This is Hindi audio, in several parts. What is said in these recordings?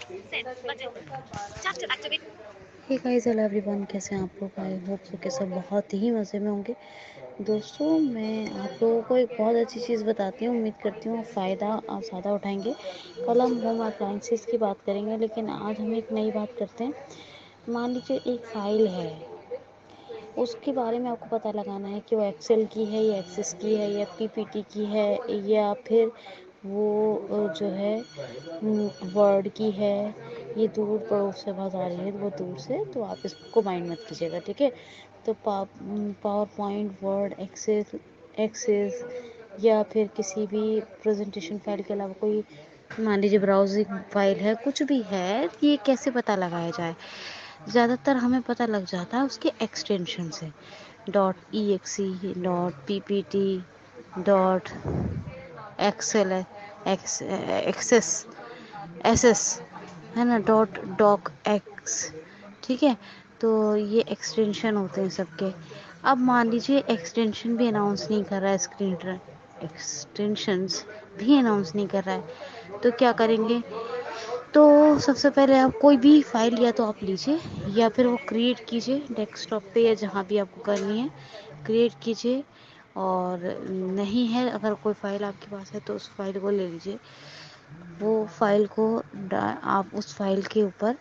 हे गाइस, हेलो एवरीवन, कैसे हैं आप लोग? आई होप सो कि सब बहुत ही मज़े में होंगे। दोस्तों, मैं आप लोगों को एक बहुत अच्छी चीज़ बताती हूँ। उम्मीद करती हूँ फ़ायदा आप ज़्यादा उठाएंगे। कल हम होम अप्लाइंसेस की बात करेंगे, लेकिन आज हम एक नई बात करते हैं। मान लीजिए एक फ़ाइल है, उसके बारे में आपको पता लगाना है कि वो एक्सेल की है या एक्सेस की है या पीपीटी की है या फिर वो जो है वर्ड की है। ये दूर पड़ोस से आवाज़ आ रही है, वो दूर से, तो आप इसको माइंड मत कीजिएगा, ठीक है? तो पावर पॉइंट, वर्ड, एक्सेस या फिर किसी भी प्रेजेंटेशन फाइल के अलावा कोई मान लीजिए ब्राउजिंग फाइल है, कुछ भी है, ये कैसे पता लगाया जाए? ज़्यादातर हमें पता लग जाता है उसके एक्सटेंशन से। .exe, .ppt, dot excel, access, SS, है ना, .doc एक्स, ठीक है? तो ये एक्सटेंशन होते हैं सबके। अब मान लीजिए एक्सटेंशन भी अनाउंस नहीं कर रहा है, स्क्रीन एक्सटेंशंस भी अनाउंस नहीं कर रहा है, तो क्या करेंगे? तो सबसे पहले आप कोई भी फाइल या तो आप लीजिए या फिर वो क्रिएट कीजिए डेस्कटॉप पे या जहाँ भी आपको करनी है, क्रिएट कीजिए। और नहीं है, अगर कोई फाइल आपके पास है तो उस फाइल को ले लीजिए। वो फाइल को आप उस फाइल के ऊपर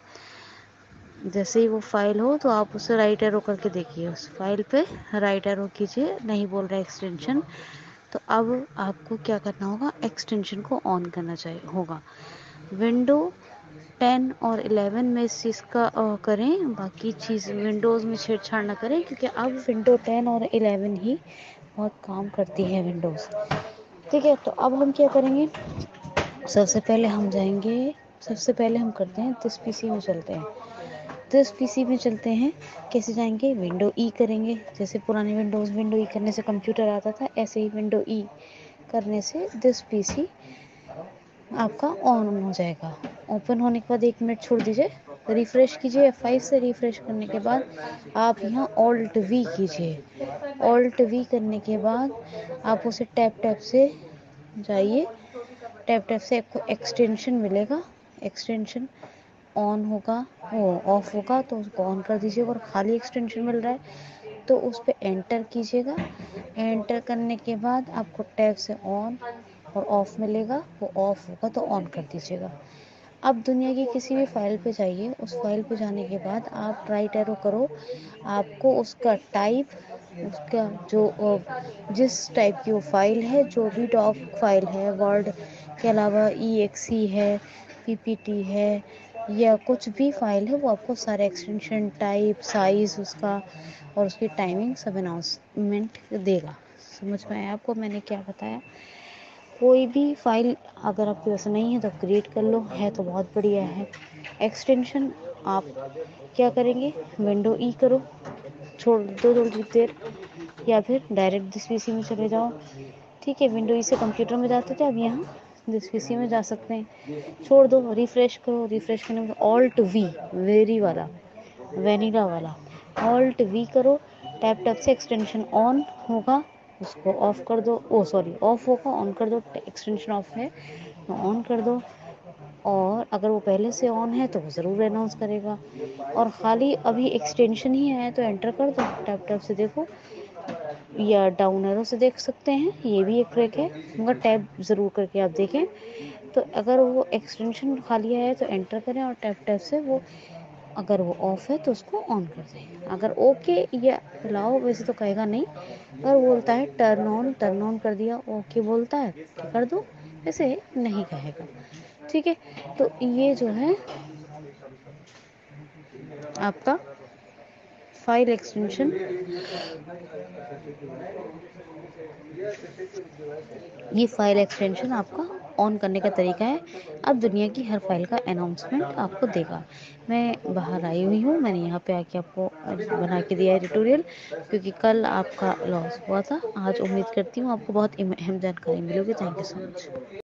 जैसे ही वो फाइल हो तो आप उसे राइट एरो करके देखिए, उस फाइल पे राइट एरो कीजिए। नहीं बोल रहा एक्सटेंशन, तो अब आपको क्या करना होगा? एक्सटेंशन को ऑन करना चाहिए होगा। विंडो 10 और 11 में इस चीज़ का करें, बाकी चीज़ विंडोज़ में छेड़छाड़ ना करें, क्योंकि अब विंडो 10 और 11 ही बहुत काम करती है विंडोज़, ठीक है? तो अब हम क्या करेंगे? सबसे पहले हम जाएंगे, सबसे पहले हम करते हैं दिस पीसी में चलते हैं। दिस पीसी में चलते हैं, कैसे जाएंगे? विंडो ई करेंगे। जैसे पुराने विंडोज़ विंडो ई करने से कंप्यूटर आता था, ऐसे ही विंडो ई करने से दिस पीसी आपका ऑन हो जाएगा। ओपन होने के बाद 1 मिनट छोड़ दीजिए, रिफ़्रेश कीजिए। F5 से रिफ़्रेश करने के बाद आप यहाँ ऑल्ट वी कीजिए। ऑल्ट वी करने के बाद आप उसे टैप टैप से जाइए, टैप टैप से आपको एक्सटेंशन मिलेगा। एक्सटेंशन ऑन होगा, वो ऑफ होगा तो उसको ऑन कर दीजिएगा। और खाली एक्सटेंशन मिल रहा है तो उस पर एंटर कीजिएगा। एंटर करने के बाद आपको टैब से ऑन और ऑफ मिलेगा, वो ऑफ होगा तो ऑन कर दीजिएगा। अब दुनिया की किसी भी फाइल पे जाइए, उस फाइल पे जाने के बाद आप राइट एरो करो, आपको उसका टाइप, उसका जो जिस टाइप की वो फाइल है, जो भी डॉक फाइल है, वर्ड के अलावा EXE है, PPT है या कुछ भी फाइल है, वो आपको सारे एक्सटेंशन, टाइप, साइज़ उसका और उसकी टाइमिंग सब अनाउंसमेंट देगा। समझ में आया आपको मैंने क्या बताया? कोई भी फाइल अगर आपके पास नहीं है तो क्रिएट कर लो, है तो बहुत बढ़िया है। एक्सटेंशन आप क्या करेंगे? विंडो ई करो, छोड़ दो थोड़ी देर, या फिर डायरेक्ट दिस पीसी में चले जाओ, ठीक है? विंडो ई से कंप्यूटर में जाते थे, अब यहाँ दिस पीसी में जा सकते हैं। छोड़ दो, रिफ़्रेश करो। रिफ़्रेश करने में ऑल्ट वी, वेरी वाला, वेनिला वाला, ऑल्ट वी करो। टैप टैप से एक्सटेंशन ऑन होगा, उसको ऑफ कर दो। ओ सॉरी, ऑफ होगा, ऑन कर दो। एक्सटेंशन ऑफ है तो ऑन कर दो। और अगर वो पहले से ऑन है तो वो ज़रूर अनाउंस करेगा। और खाली अभी एक्सटेंशन ही आया तो एंटर कर दो, टैप टैप से देखो, या डाउन एरो से देख सकते हैं, ये भी एक ट्रिक है, मगर टैप ज़रूर करके आप देखें। तो अगर वो एक्सटेंशन खाली आया है तो एंटर करें और टैप टैप से वो, अगर वो ऑफ है तो उसको ऑन कर दें। अगर ओके या अलाउ वैसे तो कहेगा नहीं, अगर बोलता है टर्न ऑन कर दिया, ओके बोलता है कि कर दो, वैसे नहीं कहेगा, ठीक है? तो ये जो है आपका फाइल एक्सटेंशन, ये फाइल एक्सटेंशन आपका ऑन करने का तरीका है। अब दुनिया की हर फाइल का अनाउंसमेंट आपको देगा। मैं बाहर आई हुई हूँ, मैंने यहाँ पे आके आपको बना के दिया है ट्यूटोरियल, क्योंकि कल आपका लॉस हुआ था। आज उम्मीद करती हूँ आपको बहुत अहम जानकारी मिलेगी। Thank you so much.